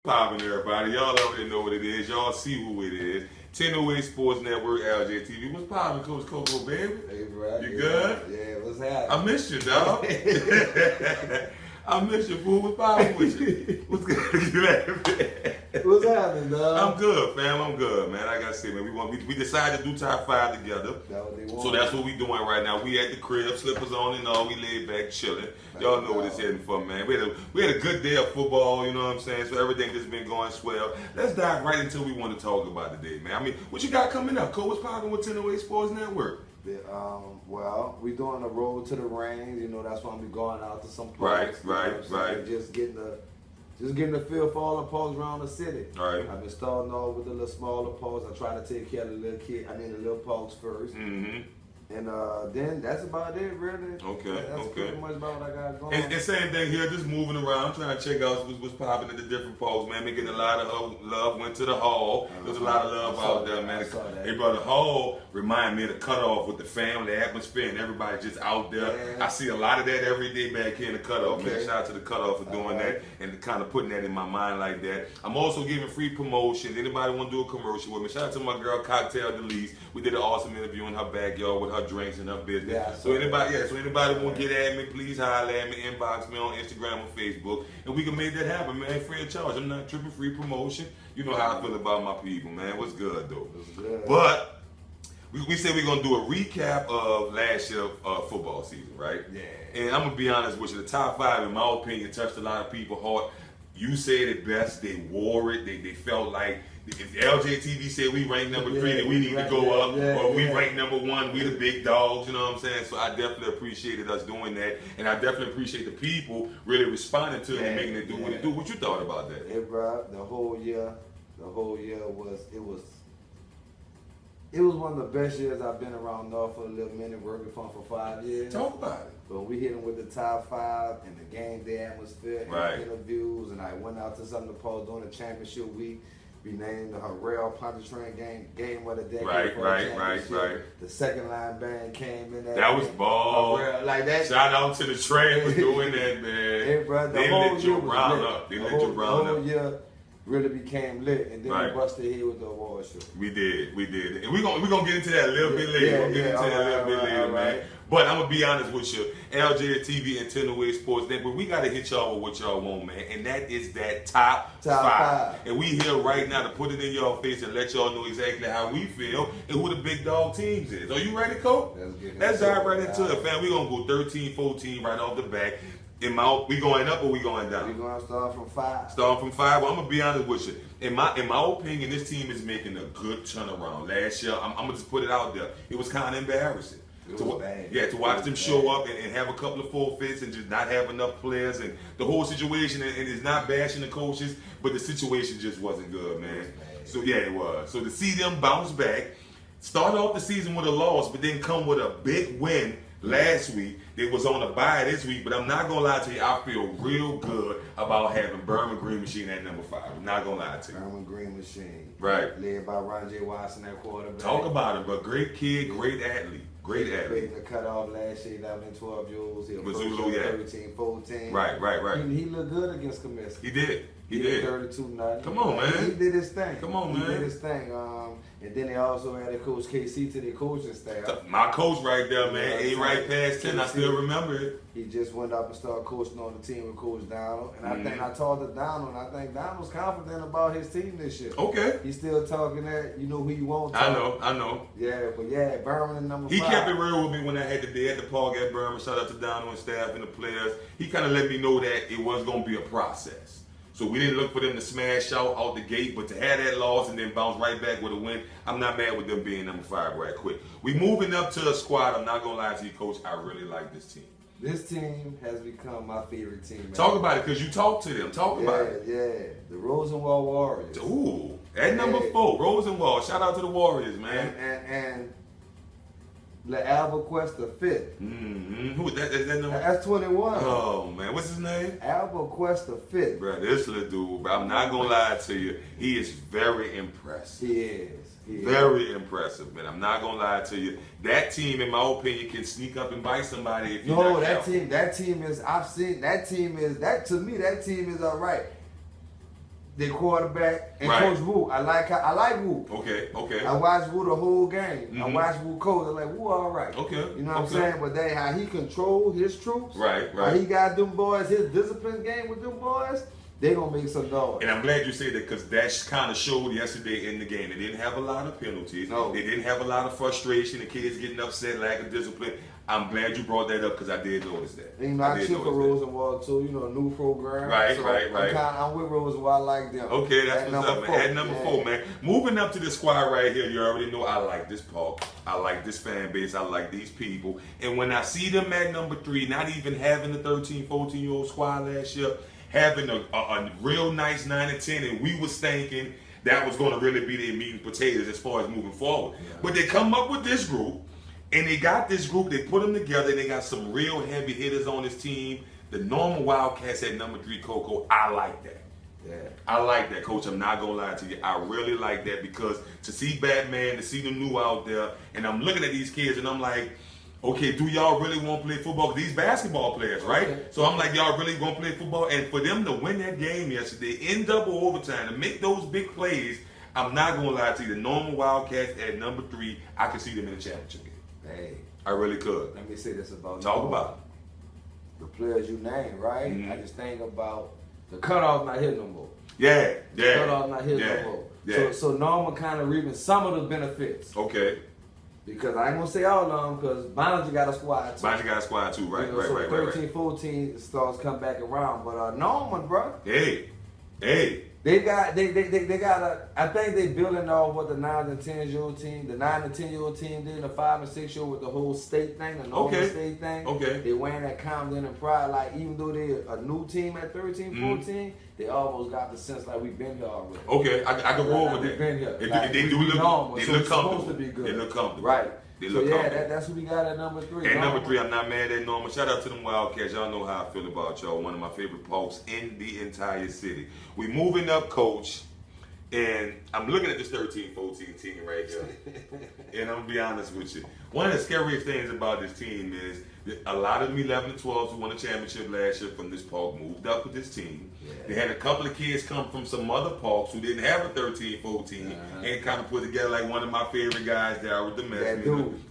Popping everybody. Y'all already know what it is. Y'all see who it is. 1008 Sports Network, LJTV. What's poppin', Coach Coco, baby? Hey, bro. You good? Yeah, what's happening? I missed you, dog. I missed you, fool. What's poppin' with you? What's good? You laughing? What's happening, dog? I'm good, fam. I'm good, man. Like I said, man, we decided to do top 5 together. That's what they want. So that's what we doing right now. We at the crib, slippers on and all. We laid back, chilling. Y'all know what it's heading for, man. We had a good day of football, you know what I'm saying? So everything just been going swell. Let's dive right into what we want to talk about today, man. I mean, what you got coming up? Cole, what's popping with 1008 Sports Network? Well, we doing the road to the rings. You know, that's why we going out to some Right, parks. right. Just getting the feel for all the parks around the city. All right. I've been starting off with the little smaller parks. I try to take care of the little parks first. Mm-hmm. And then that's about it, really. Okay, That's pretty much about what I got going. And same thing here, just moving around, trying to check out what's popping at the different polls, man. Making a lot of love. Went to the hall. There's a lot of love out there, man. Hey, brother, the hall remind me of the cutoff with the family atmosphere and everybody just out there. Yeah. I see a lot of that every day back here in the cutoff, man. Okay. Shout out to the cutoff for doing that and kind of putting that in my mind like that. I'm also giving free promotions. Anybody want to do a commercial with me? Shout out to my girl, Cocktail Delise. We did an awesome interview in her backyard with her drinks and her business. Yeah, so anybody want to get at me, please holler at me, inbox me on Instagram or Facebook, and we can make that happen, man, free of charge. I'm not tripping, free promotion. You know how I feel about my people, man. What's good, though? What's good? But we said we're going to do a recap of last year's football season, right? Yeah. And I'm going to be honest with you, the top 5, in my opinion, touched a lot of people's heart. You said it best. They wore it. They felt like if LJTV said we ranked number 3, then we need to go up. Or we ranked number 1, we the big dogs. You know what I'm saying? So I definitely appreciated us doing that. And I definitely appreciate the people really responding to it and making it do what it do. What you thought about that? Yeah, bro. The whole year was one of the best years I've been around North for a little minute, working for 5 years. Talk about it. But we hit them with the top 5 and the game day atmosphere and the interviews, and I went out to something to post during the championship week. We named the Herrera Pontotrain game of the decade. Right. The second line band came in. That was ball. Like that. Shout out to the train for doing that, man. Hey, bro, they let you round up. They let you round up. The whole year really became lit, and then we busted here with the award show. We did. And we're gonna get into that a little bit later. We'll get into that a little bit later, man. But I'm gonna be honest with you, LJTV and 1008 Sports Network, we gotta hit y'all with what y'all want, man. And that is that top 5. And we here right now to put it in your face and let y'all know exactly how we feel and who the big dog teams is. Are you ready, Coach? Let's dive right into it, fam. We're gonna go 13-14 right off the back. We going up or we going down? We going to start from 5. Start from 5. Well, I'm gonna be honest with you. In my opinion, this team is making a good turnaround. Last year, I'm gonna just put it out there. It was kind of embarrassing. To watch them show up and have a couple of forfeits and just not have enough players and the whole situation. And it's not bashing the coaches, but the situation just wasn't good, man. So yeah, it was. So to see them bounce back, start off the season with a loss, but then come with a big win last week. They was on a bye this week, but I'm not gonna lie to you, I feel real good about having Berman Green Machine at number 5. I'm not gonna lie to you. Berman Green Machine. Right. Led by Ron J. Watson at quarterback. Talk about him, but great kid, great athlete. Great athlete. The cutoff last year, 11 and 12 year olds. He was Mizzou, 13, 14. Right. He looked good against Comiskey. He did. He did 32-0. Come on, man. He did his thing. Come on, man. He did his thing. And then they also added Coach KC to their coaching staff. My coach right there, man. Ain't right past 10. I still remember it. He just went up and started coaching on the team with Coach Donald. And I think I talked to Donald, and I think Donald's confident about his team this year. Okay. He's still talking that, you know who you want to. I know. Yeah, but yeah, Berman and number 5. He kept it real with me when I had the day at the park at Berman. Shout out to Donald and staff and the players. He kind of let me know that it was going to be a process. So we didn't look for them to smash out the gate, but to have that loss and then bounce right back with a win, I'm not mad with them being number 5 right quick. We moving up to a squad. I'm not going to lie to you, Coach. I really like this team. This team has become my favorite team. Man. Talk about it, because you talk to them. Talk about it. Yeah. The Rosenwald Warriors. Ooh. At number 4, Rosenwald. Shout out to the Warriors, man. And Le Albuquerque 5th. Who is that number? That's 21. Oh, man. What's his name? Albuquerque 5th. Bro, this little dude, bro, I'm not going to lie to you. He is very impressive. He is. Very impressive, man. I'm not going to lie to you. That team, in my opinion, can sneak up and bite somebody if you're not careful. That team is, I've seen, that team is, to me, that team is all right. their quarterback, and right. Coach Wu. I like Wu. Okay. I watched Wu the whole game. I watched Wu coach. I'm like, Wu all right. Okay. You know what I'm saying? But how he controlled his troops. Right. How he got them boys, his discipline game with them boys, they gonna make some noise. And I'm glad you said that because that kind of showed yesterday in the game. They didn't have a lot of penalties. No. They didn't have a lot of frustration. The kids getting upset, lack of discipline. I'm glad you brought that up because I did notice that. You know, I cheer for Rosenwald too. You know, a new program. Right. I'm with Rosenwald. I like them. Okay, that's what's up, man. At number 4, man. Moving up to the squad right here, you already know I like this park. I like this fan base. I like these people. And when I see them at number 3, not even having the 13, 14-year-old squad last year, having a real nice 9 and 10, and we was thinking that was going to really be their meat and potatoes as far as moving forward. Yeah. But they come up with this group. And they got this group, they put them together, and they got some real heavy hitters on this team. The normal Wildcats at number 3, Coco, I like that. Yeah. I like that, Coach. I'm not going to lie to you. I really like that because to see Batman, to see the new out there, and I'm looking at these kids, and I'm like, okay, do y'all really want to play football? These basketball players, right? Okay. So I'm like, y'all really want to play football? And for them to win that game yesterday in double overtime, to make those big plays, I'm not going to lie to you. The normal Wildcats at number 3, I can see them in the championship game. Hey, I really could. Let me say this about Talk about the players you named, right? I just think about the cutoff not hitting no more. Yeah. The cutoff not hitting no more. Yeah. So Norman kind of reaping some of the benefits. Okay. Because I ain't gonna say all of them, because Bonner got a squad too. Bonner got a squad too, right? You know, right. 13, 14 stars come back around, but Norman, bro. Hey. They got a. I think they building off what the 9 and 10-year-old team, the 9 and 10-year-old team did, the 5 and 6-year-old with the whole state thing, the Norman State thing. Okay. They wearing that Compton and pride, like even though they're a new team at 13, 14, they almost got the sense like we've been here already. Okay, I can roll with that. Been here. They do look normal, they so look it's comfortable. supposed to be good. They look comfortable. Right. They look comfortable. That's who we got at number 3. At number 3, I'm not mad at Norman. Shout out to them Wildcats. Y'all know how I feel about y'all. One of my favorite parks in the entire city. We moving up, Coach. And I'm looking at this 13-14 team right here. And I'm going to be honest with you. One of the scariest things about this team is that a lot of them 11 and 12s who won a championship last year from this park moved up with this team. Yeah. They had a couple of kids come from some other parks who didn't have a 13-14 and kind of put together like one of my favorite guys there with the mess.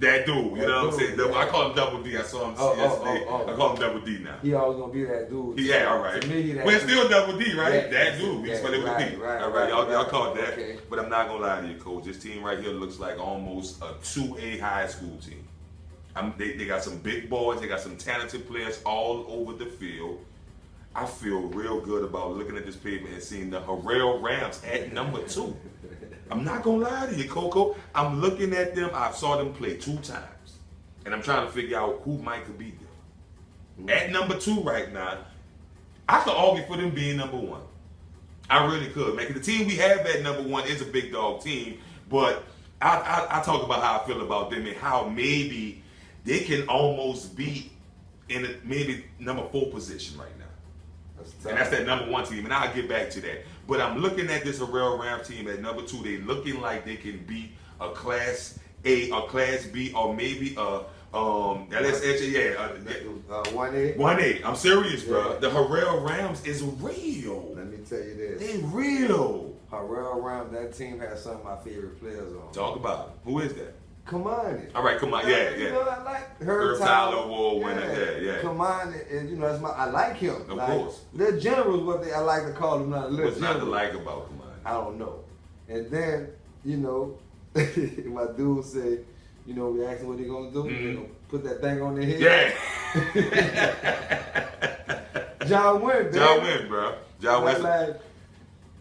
That dude. You know what I'm saying? Yeah. I call him Double D. I saw him yesterday. I call him Double D now. He always going to be that dude. Yeah, all right. To me, well, it's still Double D, right? Yeah. That dude. We spell it with D. Right, all right. Y'all caught that. Okay. But I'm not going to lie to you, Coach. This team right here looks like almost a 2A high school team. They got some big boys. They got some talented players all over the field. I feel real good about looking at this paper and seeing the Herrera Rams at number 2. I'm not going to lie to you, Coco. I'm looking at them. I saw them play 2 times. And I'm trying to figure out who might could beat them. At number 2 right now, I could argue for them being number 1. I really could, man. The team we have at number 1 is a big dog team. But I talk about how I feel about them and how maybe they can almost be in maybe number 4 position right now. And that's that number 1 team, and I'll get back to that. But I'm looking at this Herrera Rams team at number 2. They looking like they can beat a Class A or Class B or maybe a LSH, 1A. 1A. I'm serious, bro. The Herrera Rams is real. Let me tell you this. They real. Herrera Rams, that team has some of my favorite players on. Talk about it. Who is that? Kamani. All right, Kamani. Yeah. You know, I like Herb Tyler Award winner. Yeah. Kamani, and you know, I like him. Of course. Little general is what I like to call him. What's not to like about Kamani? I don't know. And then, you know, my dude said, you know, we asked him what they gonna do. They gonna put that thing on their head. Yeah. John Wynn, bro. John Wynn.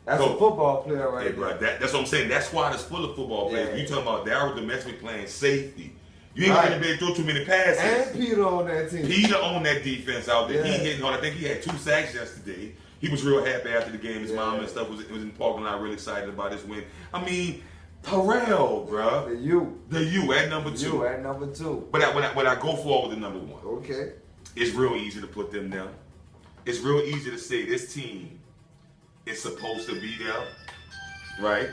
That's a football player right there. Bro, that's what I'm saying. That squad is full of football players. Yeah. You talking about Darryl Domestic playing safety. You ain't gonna be able to throw too many passes. And Peter on that team. Peter on that defense out there. He hitting hard. I think he had 2 sacks yesterday. He was real happy after the game. His mom and stuff was in the parking lot, really excited about his win. I mean, Terrell, bro. The U at number 2. But when I go forward with the number 1, okay, it's real easy to put them down. It's real easy to say this team is supposed to be there, right?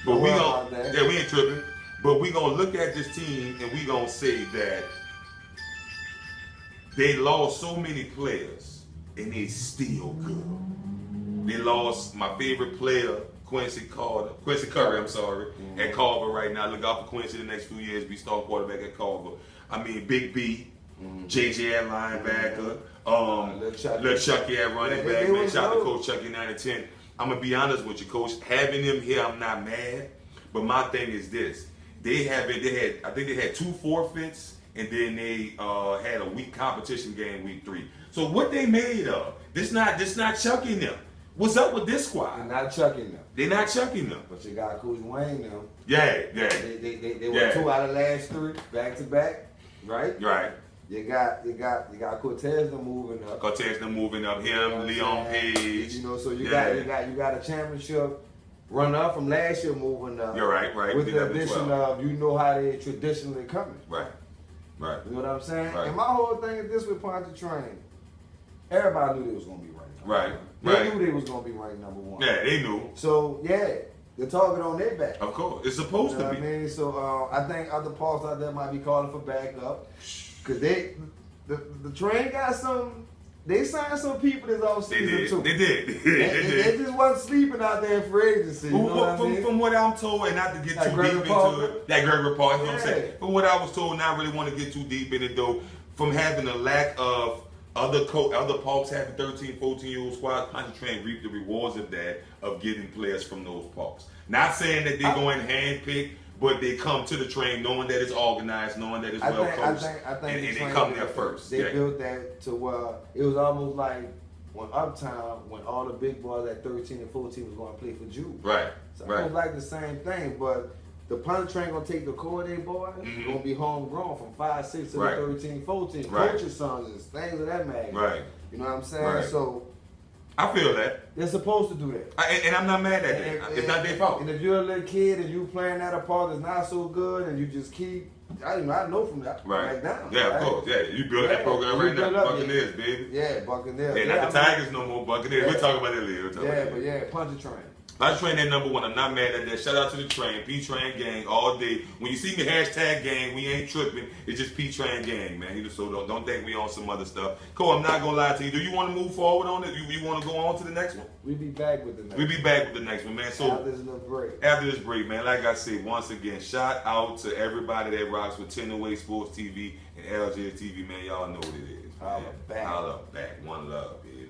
But we ain't tripping. But we gonna look at this team and we gonna say that they lost so many players and they still good. They lost my favorite player, Quincy Curry, I'm sorry, at Carver right now. Look out for Quincy the next few years, be star quarterback at Carver. I mean, Big B, JJ at linebacker, Lil Chucky at running back, man. Shout out to Coach Chucky 9 and 10. I'm going to be honest with you, Coach. Having them here, I'm not mad. But my thing is this. I think they had 2 forfeits, and then they had a weak competition game week 3. So what they made of? This not chucking them. What's up with this squad? They're not chucking them. They're not chucking them. But you got Coach Wayne them. Yeah. They were 2 out of the last 3 back to back, right? Right. You got Cortez them moving up. Him, Leon Page. You know, so you got a championship runner from last year moving up. You're right. With the addition of how they traditionally coming. Right. You know what I'm saying? Right. And my whole thing is this with Pontchartrain. Everybody knew they was gonna be ranked. They knew they was gonna be ranked number 1. Yeah, they knew. So the target on their back. Of course, it's supposed to be. I mean, so I think other parts out there might be calling for backup, cause the train got some. They signed some people this offseason too. They did. They just wasn't sleeping out there in free agency. From what I'm told, and not to get too deep into it, that Gregory Park, you know what I'm saying? From what I was told, not really want to get too deep in it though. From having a lack of other parks having 13, 14-year-old squads, Pontchartrain reaped the rewards of that, of getting players from those parks. Not saying that they go and handpick, but they come to the train knowing that it's organized, knowing that it's well coached, and they come there first. They built that to where it was almost like when Uptown, when all the big boys at 13 and 14 was going to play for Jude. Right. So it was like the same thing, but the Pontchartrain going to take the core of their boys, going to be homegrown from 5, 6 to the 13, 14. Coaches' sons and things of that matter. Right. You know what I'm saying? Right. So I feel that. They're supposed to do that. And I'm not mad at that. It's not their fault. And if you're a little kid and you playing that a part that's not so good and you just keep, I know from that right down. Yeah, of course. Yeah, you build that program right now. Buccaneers, baby. Yeah, Buccaneers. Yeah, not the Tigers no more. Buccaneers. We'll talk about that later. Pontchartrain. Pontchartrain at number 1. I'm not mad at that. Shout out to the train, P-Train gang all day. When you see me hashtag gang, we ain't tripping. It's just P-Train gang, man. So don't think we on some other stuff. Cole, I'm not gonna lie to you. Do you want to move forward on it? You want to go on to the next one? We'll be back with the next. We'll be back with the next one, man. So after this little break. After this break, man. Like I said, once again, shout out to everybody that rocks with 10 Away Sports TV and LJ TV, man. Y'all know what it is. Holla back. Holla back. One love, baby.